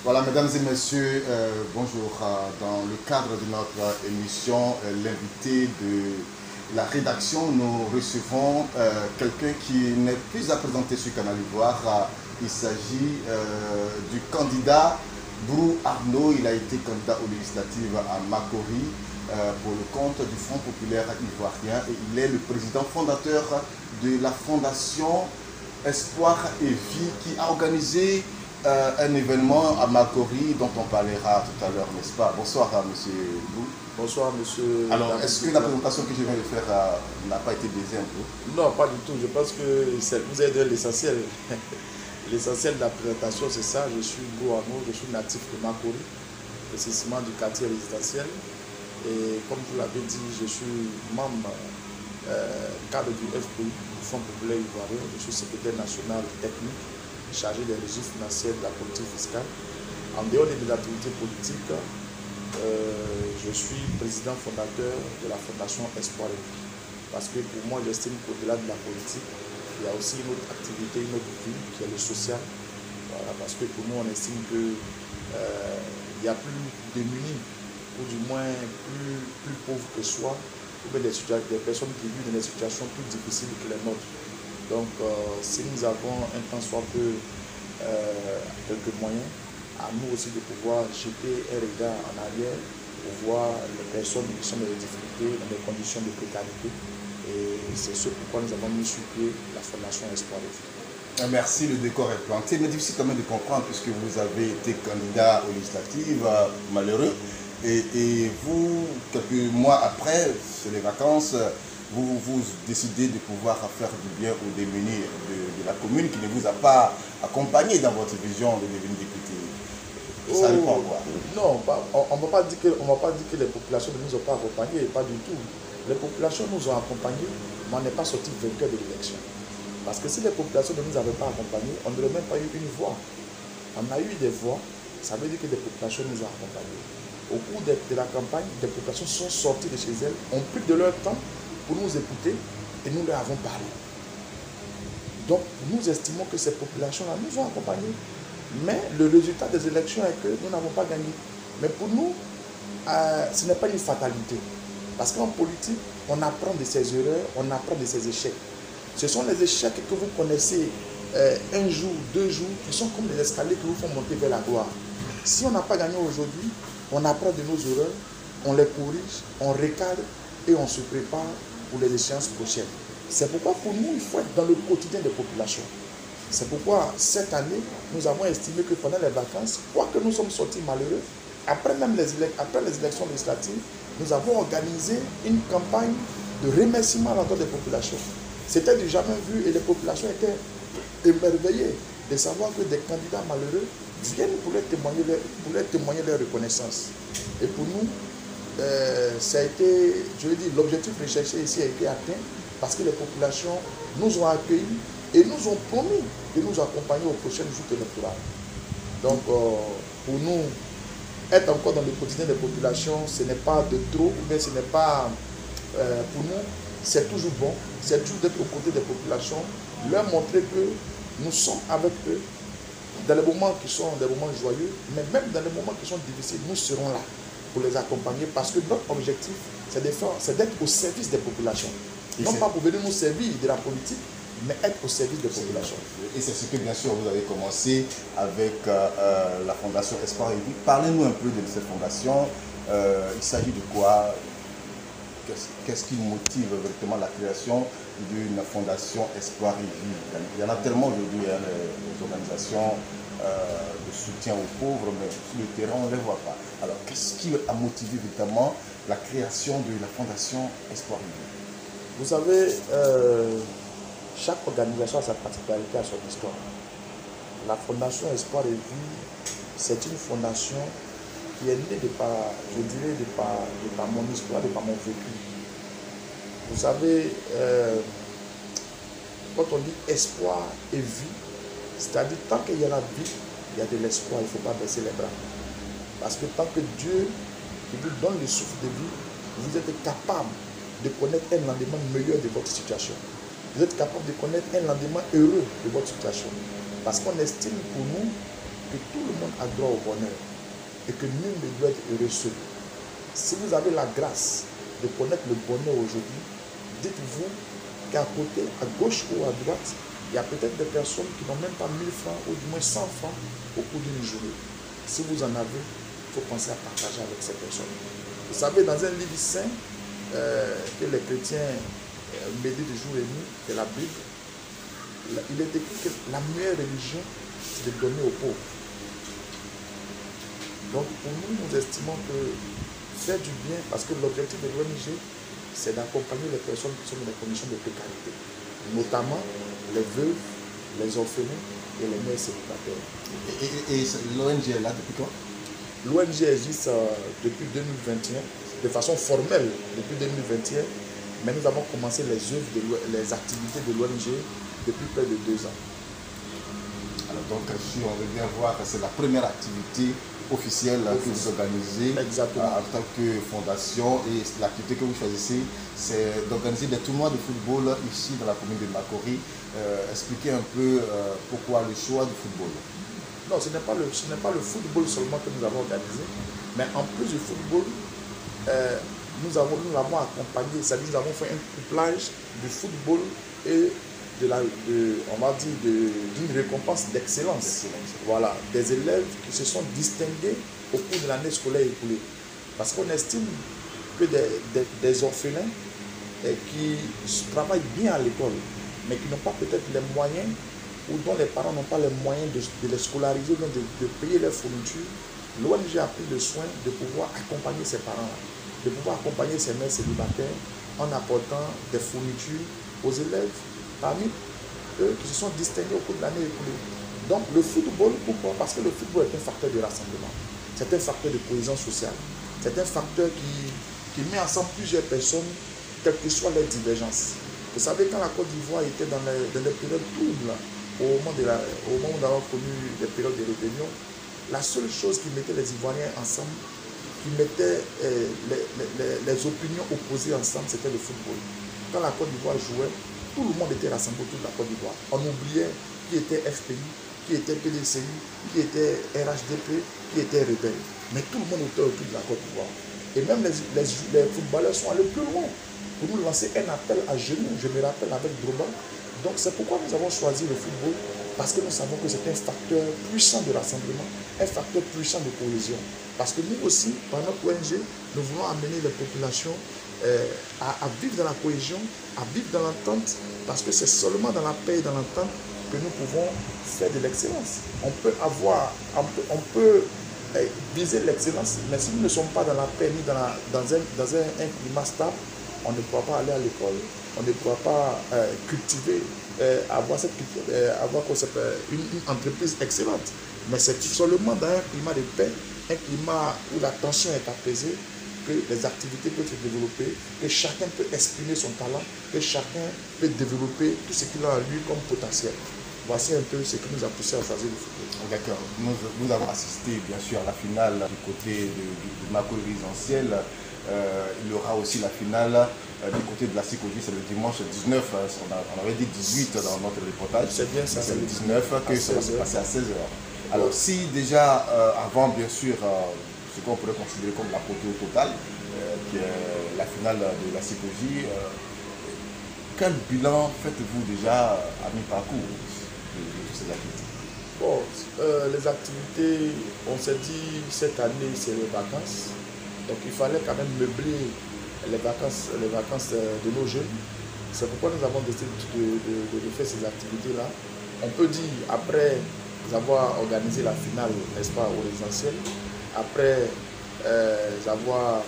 Voilà, mesdames et messieurs, bonjour. Dans le cadre de notre émission, l'invité de la rédaction, nous recevons quelqu'un qui n'est plus à présenter sur Canal Ivoire. Il s'agit du candidat Brou Arnaud. Il a été candidat aux législatives à Makori pour le compte du Front populaire ivoirien et il est le président fondateur de la fondation Espoir et Vie qui a organisé un événement à Makori dont on parlera tout à l'heure, n'est-ce pas? Bonsoir à monsieur Brou. Bonsoir monsieur. Alors, est-ce que la présentation que je viens de faire n'a pas été baisée un peu? Non, pas du tout. Je pense que vous avez dit l'essentiel. L'essentiel de la présentation, c'est ça. Je suis Brou Arnaud, je suis natif de Makori, précisément du quartier résidentiel. Et comme vous l'avez dit, je suis membre cadre du FPI, du Fonds populaire ivoirien. Je suis secrétaire national technique chargé des registres financiers de la politique fiscale. En dehors de mes activités politiques, je suis président fondateur de la fondation Espoir et Vie. Parce que pour moi, j'estime qu'au-delà de la politique, il y a aussi une autre activité, une autre vie qui est le social. Voilà, parce que pour nous, on estime qu'il y a plus démunis, ou du moins plus pauvres que soi, ou bien des personnes qui vivent dans des situations plus difficiles que les nôtres. Donc, si nous avons un temps soit peu quelques moyens, à nous aussi de pouvoir jeter un regard en arrière pour voir les personnes qui sont dans des difficultés, dans des conditions de précarité. Et c'est ce pourquoi nous avons mis sur pied la Fondation Espoir et Vie. Merci, le décor est planté, mais difficile quand même de comprendre puisque vous avez été candidat aux législatives, malheureux, et vous, quelques mois après, c'est les vacances, vous décidez de pouvoir faire du bien aux démunis de la commune qui ne vous a pas accompagné dans votre vision de devenir député. Ça dépend quoi? Non, on ne va pas dire que les populations ne nous ont pas accompagnés, pas du tout. Les populations nous ont accompagnés, mais on n'est pas sorti vainqueur de l'élection. Parce que si les populations ne nous avaient pas accompagnés, on n'aurait même pas eu une voix. On a eu des voix, ça veut dire que les populations nous ont accompagnés. Au cours de la campagne, des populations sont sorties de chez elles, ont pris de leur temps pour nous écouter et nous leur avons parlé. Donc nous estimons que ces populations-là nous ont accompagnés. Mais le résultat des élections est que nous n'avons pas gagné. Mais pour nous, ce n'est pas une fatalité. Parce qu'en politique, on apprend de ses erreurs, on apprend de ses échecs. Ce sont les échecs que vous connaissez un jour, 2 jours, qui sont comme des escaliers qui vous font monter vers la gloire. Si on n'a pas gagné aujourd'hui, on apprend de nos erreurs, on les corrige, on recadre et on se prépare pour les échéances prochaines. C'est pourquoi pour nous, il faut être dans le quotidien des populations. C'est pourquoi cette année, nous avons estimé que pendant les vacances, quoique nous sommes sortis malheureux, après les élections législatives, nous avons organisé une campagne de remerciement à l'endroit des populations. C'était du jamais vu et les populations étaient émerveillées de savoir que des candidats malheureux viennent pour leur témoigner leur reconnaissance. Et pour nous, ça a été, je veux dire, l'objectif recherché ici a été atteint parce que les populations nous ont accueillis et nous ont promis de nous accompagner aux prochaines joutes électorales. Donc, pour nous, être encore dans le quotidien des populations, ce n'est pas de trop, ou bien ce n'est pas, pour nous, c'est toujours bon, c'est toujours d'être aux côtés des populations, leur montrer que nous sommes avec eux, dans les moments qui sont des moments joyeux, mais même dans les moments qui sont difficiles, nous serons là pour les accompagner parce que notre objectif, c'est d'être au service des populations. Non pas pour venir nous servir de la politique, mais être au service des populations. Et c'est ce que bien sûr vous avez commencé avec la Fondation Espoir et Vie. Parlez-nous un peu de cette fondation. Il s'agit de quoi? Qu'est-ce qui motive vraiment la création d'une Fondation Espoir et Vie? Il y en a tellement aujourd'hui, hein, les organisations de soutien aux pauvres, mais sur le terrain, on ne les voit pas. Alors, qu'est-ce qui a motivé évidemment la création de la Fondation Espoir et Vie? Vous savez, chaque organisation a sa particularité, a son histoire. La Fondation Espoir et Vie, c'est une fondation qui est née de par, je dirais, de par mon histoire, de par mon vécu. Vous savez, quand on dit espoir et vie, c'est-à-dire tant qu'il y a la vie, il y a de l'espoir, il ne faut pas baisser les bras. Parce que tant que Dieu qui vous donne le souffle de vie, vous êtes capable de connaître un lendemain meilleur de votre situation. Vous êtes capable de connaître un lendemain heureux de votre situation. Parce qu'on estime pour nous que tout le monde a droit au bonheur et que nul ne doit être heureux seul. Si vous avez la grâce de connaître le bonheur aujourd'hui, dites-vous qu'à côté, à gauche ou à droite, il y a peut-être des personnes qui n'ont même pas 1000 francs ou du moins 100 francs au cours d'une journée. Si vous en avez, il faut penser à partager avec ces personnes. Vous savez, dans un livre saint que les chrétiens méditent jour et nuit, c'est la Bible, il est écrit que la meilleure religion, c'est de donner aux pauvres. Donc pour nous, nous estimons que faire du bien, parce que l'objectif de l'ONG, c'est d'accompagner les personnes qui sont dans des conditions de précarité, notamment les veuves, les orphelins et les mères célibataires. Et l'ONG est là depuis quand? L'ONG existe depuis 2021, de façon formelle depuis 2021, mais nous avons commencé les les activités de l'ONG depuis près de 2 ans. Alors donc, si on veut bien voir, c'est la première activité officielle que vous organisez en tant que fondation, et l'activité que vous choisissez, c'est d'organiser des tournois de football ici dans la commune de Makori. Expliquez un peu pourquoi le choix du football. Non, ce n'est pas le football seulement que nous avons organisé, mais en plus du football, nous l'avons accompagné, c'est-à-dire nous avons fait un couplage du football et on va dire d'une récompense d'excellence. Voilà, des élèves qui se sont distingués au cours de l'année scolaire écoulée. Parce qu'on estime que des orphelins qui travaillent bien à l'école, mais qui n'ont pas peut-être les moyens, ou dont les parents n'ont pas les moyens de les scolariser, donc de payer leurs fournitures, l'ONG a pris le soin de pouvoir accompagner ces parents-là, de pouvoir accompagner ces mères célibataires en apportant des fournitures aux élèves parmi eux qui se sont distingués au cours de l'année écoulée. Donc le football, pourquoi? Parce que le football est un facteur de rassemblement, c'est un facteur de cohésion sociale, c'est un facteur qui met ensemble plusieurs personnes, quelles que soient leurs divergences. Vous savez, quand la Côte d'Ivoire était dans les périodes troubles, au moment où nous avons connu les périodes de rébellion, la seule chose qui mettait les Ivoiriens ensemble, qui mettait les opinions opposées ensemble, c'était le football. Quand la Côte d'Ivoire jouait, tout le monde était rassemblé autour de la Côte d'Ivoire. On oubliait qui était FPI, qui était PDCI, qui était RHDP, qui était rebelle. Mais tout le monde était autour de la Côte d'Ivoire. Et même les footballeurs sont allés plus loin pour nous lancer un appel à genoux. Je me rappelle avec Droba. Donc c'est pourquoi nous avons choisi le football, parce que nous savons que c'est un facteur puissant de rassemblement, un facteur puissant de cohésion. Parce que nous aussi, par notre ONG, nous voulons amener les populations à vivre dans la cohésion, à vivre dans l'entente, parce que c'est seulement dans la paix et dans l'entente que nous pouvons faire de l'excellence. On peut viser l'excellence, mais si nous ne sommes pas dans la paix ni dans un climat stable, on ne pourra pas aller à l'école, on ne pourra pas cultiver, avoir une entreprise excellente. Mais c'est seulement dans un climat de paix, un climat où la tension est apaisée, que les activités peuvent se développer, que chacun peut exprimer son talent, que chacun peut développer tout ce qu'il a en lui comme potentiel. Voici un peu ce qui nous a poussé à choisir le football. D'accord. Nous avons assisté bien sûr à la finale du côté de Makori résidentiel. Il y aura aussi la finale du côté de la CICOJ, c'est le dimanche 19, on avait dit 18 dans notre reportage. C'est bien ça. C'est le 19 que ça va se passer à 16h. Alors si déjà avant bien sûr ce qu'on pourrait considérer comme la l'apothéose totale, qui est la finale de la CICOJ, quel bilan faites-vous déjà à mi-parcours de toutes ces activités? Bon, les activités, on s'est dit cette année c'est les vacances, donc il fallait quand même meubler les vacances de nos jeunes. C'est pourquoi nous avons décidé de faire ces activités-là. On peut dire, après avoir organisé la finale, n'est-ce pas, au résidentiel, après avoir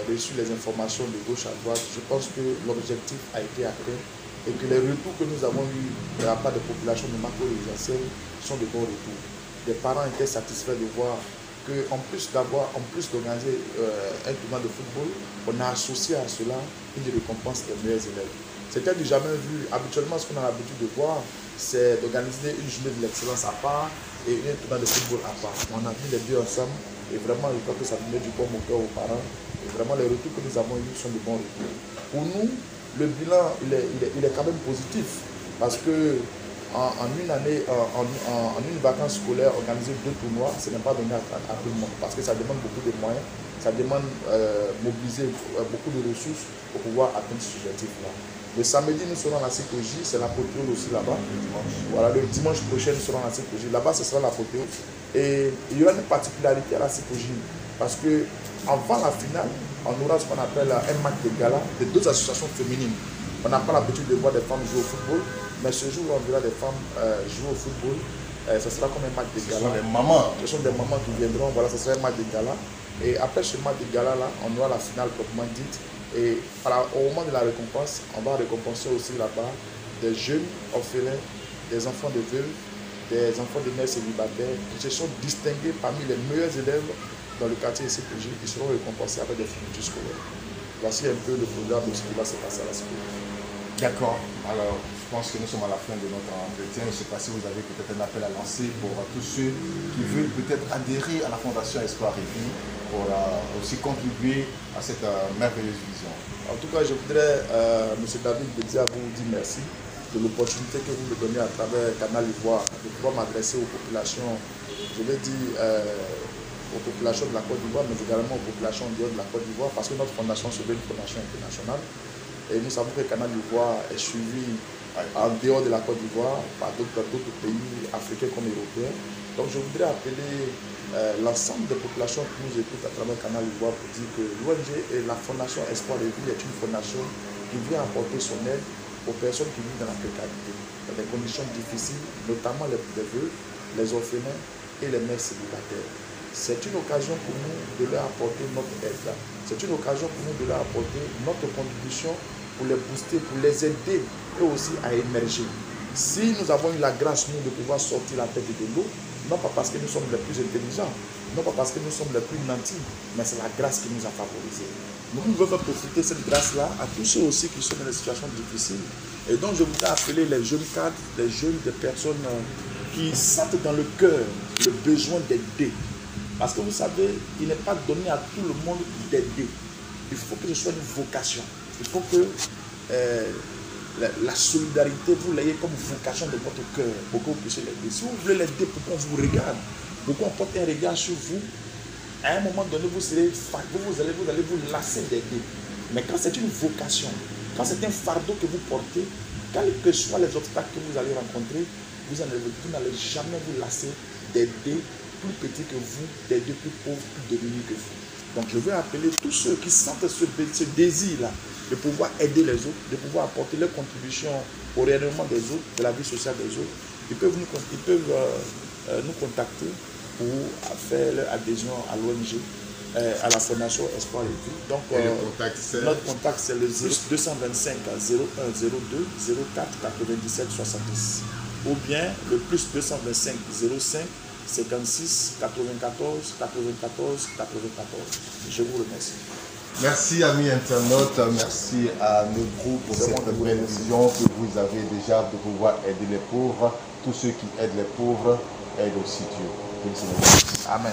reçu les informations de gauche à droite, je pense que l'objectif a été atteint et que les retours que nous avons eus de la part des populations de Makori résidentiel sont de bons retours. Les parents étaient satisfaits de voir qu'en plus d'organiser un tournoi de football, on a associé à cela une récompense des meilleurs élèves. C'était du jamais vu. Habituellement, ce qu'on a l'habitude de voir, c'est d'organiser une journée de l'excellence à part et un tournoi de football à part. On a mis les deux ensemble et vraiment, je crois que ça met du bon au cœur aux parents. Et vraiment, les retours que nous avons eus sont de bons retours. Pour nous, le bilan, il est quand même positif parce que en une année, en une vacance scolaire, organiser 2 tournois, ce n'est pas donné à tout le monde parce que ça demande beaucoup de moyens, ça demande mobiliser beaucoup de ressources pour pouvoir atteindre ce objectif-là. Le samedi, nous serons à la CPJ, c'est l'apothéose aussi là-bas. Voilà, le dimanche prochain, nous serons à la CPJ. Là-bas, ce sera l'apothéose. Et il y aura une particularité à la CPJ parce que avant la finale, on aura ce qu'on appelle un match de gala de 2 associations féminines. On n'a pas l'habitude de voir des femmes jouer au football, mais ce jour où on verra des femmes jouer au football, ce sera comme un match de gala. Ce sont des mamans. Ce sont des mamans qui viendront, voilà, ce sera un match de gala. Et après ce match de gala-là, on aura la finale proprement dite. Et au moment de la récompense, on va récompenser aussi là-bas des jeunes orphelins, des enfants de veuves, des enfants de mères célibataires qui se sont distingués parmi les meilleurs élèves dans le quartier de CPJ, qui seront récompensés avec des fournitures scolaires. Voici un peu le programme de ce qui va se passer à la CPJ. D'accord. Alors, je pense que nous sommes à la fin de notre entretien. Je ne sais pas si vous avez peut-être un appel à lancer pour tous ceux qui veulent peut-être adhérer à la Fondation Espoir et Vie pour aussi contribuer à cette merveilleuse vision. En tout cas, je voudrais, M. David, vous dire merci de l'opportunité que vous me donnez à travers Canal Ivoire de pouvoir m'adresser aux populations, je vais dire aux populations de la Côte d'Ivoire, mais également aux populations en dehors de la Côte d'Ivoire, parce que notre fondation se veut une fondation internationale. Et nous savons que Canal Ivoire est suivi en dehors de la Côte d'Ivoire par d'autres pays africains comme européens. Donc je voudrais appeler l'ensemble des populations qui nous écoutent à travers Canal Ivoire pour dire que l'ONG et la Fondation Espoir de Vie est une fondation qui vient apporter son aide aux personnes qui vivent dans la précarité, dans des conditions difficiles, notamment les veuves, les orphelins et les mères célibataires. C'est une occasion pour nous de leur apporter notre aide. C'est une occasion pour nous de leur apporter notre contribution pour les booster, pour les aider eux aussi à émerger. Si nous avons eu la grâce, nous, de pouvoir sortir la tête de l'eau, non pas parce que nous sommes les plus intelligents, non pas parce que nous sommes les plus nantis, mais c'est la grâce qui nous a favorisés. Nous devons faire profiter cette grâce-là à tous ceux aussi qui sont dans des situations difficiles. Et donc je voudrais appeler les jeunes cadres, les jeunes, des personnes qui sentent dans le cœur le besoin d'aider. Parce que vous savez, il n'est pas donné à tout le monde d'aider. Il faut que ce soit une vocation. Il faut que la solidarité, vous l'ayez comme vocation de votre cœur pour que vous puissiez l'aider. Si vous voulez l'aider, pourquoi on vous regarde? Pourquoi on porte un regard sur vous? À un moment donné, vous allez vous lasser d'aider. Mais quand c'est une vocation, quand c'est un fardeau que vous portez, quels que soient les obstacles que vous allez rencontrer, vous n'allez jamais vous lasser d'aider plus petits que vous, d'aider plus pauvres, plus démunis que vous. Donc je veux appeler tous ceux qui sentent ce désir-là de pouvoir aider les autres, de pouvoir apporter leur contribution au rayonnement des autres, de la vie sociale des autres. Ils peuvent nous contacter pour faire leur adhésion à l'ONG, à la Fondation Espoir et Vie. Donc notre contact c'est le 225 0102 04 97 70 ou bien le plus 225 05 56 94 94 94. Je vous remercie. Merci amis internautes, merci à nos groupes pour cette belle vision que vous avez déjà de pouvoir aider les pauvres. Tous ceux qui aident les pauvres aident aussi Dieu. Amen.